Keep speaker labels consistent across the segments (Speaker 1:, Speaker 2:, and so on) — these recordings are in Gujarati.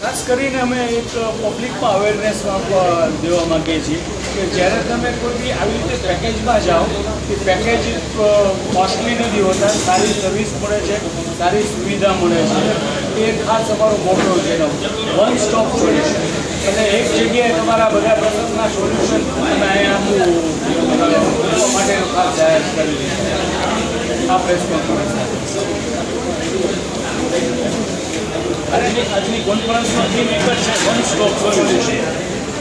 Speaker 1: ખાસ કરીને અમે એક પબ્લિકમાં અવેરનેસ દેવા માગીએ છીએ કે જ્યારે તમે કોઈ બી આવી રીતે પેકેજમાં જાઓ કે પેકેજ કોસ્ટલી નથી હોતા, સારી સર્વિસ મળે છે, સારી સુવિધા મળે છે, એ ખાસ અમારો મોટો છે વન સ્ટોપ સોલ્યુશન. અને એક જગ્યાએ તમારા બધા પ્રશ્નના સોલ્યુશન તમે અહીંયા માટેનું ખાસ જાહેર કરી આ પ્રેસ કોન્ફરન્સ. અને આજની કોન્ફરન્સનો થીમ એક જ છે, વન સ્ટોપ સોલ્યુશન.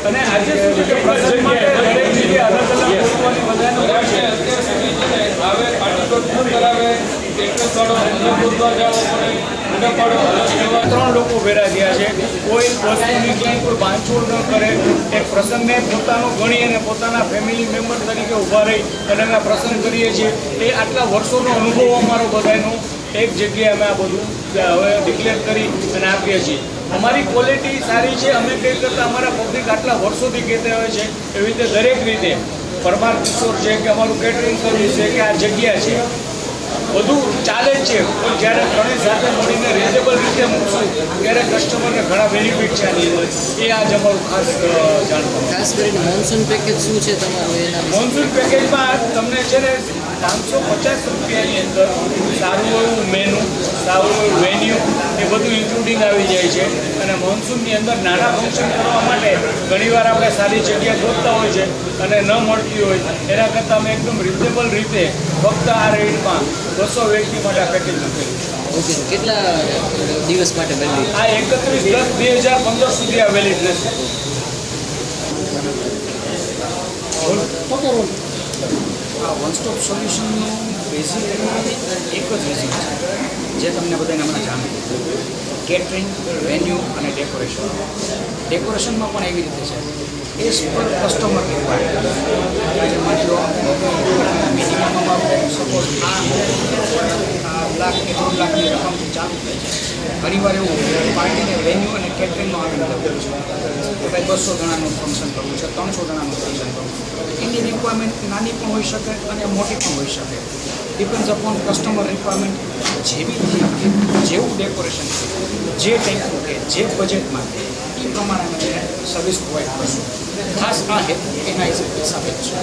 Speaker 1: અને આજે શું છે કે પ્રસંગ માટે દરેક જગ્યાએ અલગ અલગ વસ્તુઓની બધાનો હોય છે.
Speaker 2: અત્યાર સુધી છે ને હવે પાર્ટિસિપેટ કરાવે એટલો થોડો પૂરવા જવો પડે.
Speaker 1: 3 લોકો ભેગા થયા છે. કોઈ વસ્તુની ક્યાંય કોઈ બાંધછોડ ન કરે, એક પ્રસંગને પોતાનો ગણી અને પોતાના ફેમિલી મેમ્બર તરીકે ઊભા રહી અને અમે પ્રસંગ કરીએ છીએ. એ આટલા વર્ષોનો અનુભવ અમારો બધાનો એક જગ્યાએ અમે આ બધું હવે ડિક્લેર કરી અને આપીએ છીએ. અમારી ક્વોલિટી સારી છે, અમે કંઈ કરતાં અમારા પબ્લિક આટલા વર્ષોથી કહેતા હોય છે એવી રીતે દરેક રીતે પરમાર કિશોર છે કે અમારું કેટરિંગ સર્વિસ છે કે આ જગ્યા છે બધું ચાલે જ છે. પણ જ્યારે ત્રણેય સાથે મળીને રિઝનેબલ રીતે મૂકશું ત્યારે કસ્ટમરને ઘણા બેનિફિટ છે આની અંદર. એ આજ અમારું ખાસ જાણવું.
Speaker 3: ખાસ કરીને મોન્સૂન પેકેજ શું છે તમારું? એના
Speaker 1: મોન્સૂન પેકેજમાં તમને છે ને 550 રૂપિયાની અંદર સારું એવું મેનુ, સારું એવું વેન્યુ એ બધું ઇન્ક્લુડિંગ આવી જાય છે. અને મોન્સૂનની અંદર નાના ફંક્શન કરવા માટે ઘણીવાર આપણે સારી જગ્યા શોધતા હોય છે અને ન મળતી હોય, એના કરતાં અમે એકદમ રિઝનેબલ રીતે ફક્ત આ રેટમાં 200 વ્યક્તિ માટે આ પેકેજ મૂકેલું છે.
Speaker 3: ઓકે, કેટલા દિવસ માટે વેલિડ?
Speaker 1: આ 31/10/2015 સુધી આ વેલિડ રહેશે.
Speaker 4: આ વન સ્ટોપ સોલ્યુશનનું બેઝિકલી એક જ રીઝન છે જે તમને બધાને હમણાં જાણ્યું, કેટરિંગ, વેન્યુ અને ડેકોરેશન. ડેકોરેશનમાં પણ એવી રીતે છે એઝ પર કસ્ટમર રિક્વાયર્ડ. માત્ર મિનિમમ અમારું સપોઝ આ લાખ કે 3 લાખની રકમથી ચાલુ થાય છે. ઘણીવાર એવું પાર્ટીને વેન્યુ અને કેટરિંગનો આનંદ લેવો છે કે ભાઈ 200 જણાનું ફંક્શન કરવું છે, 300 જણાનું ફંક્શન કરવું છે. એની રિક્વાયરમેન્ટ નાની પણ હોઈ શકે અને મોટી પણ હોઈ શકે. Depends upon customer requirement. જેવી થીમ, જેવું ડેકોરેશન છે, જે ટાઈપનું કે જે બજેટમાં એ પ્રમાણે અમે એને સર્વિસ પ્રોવાઈડ કરશું. ખાસ આ હેતુ એના હિસાબે જ છે.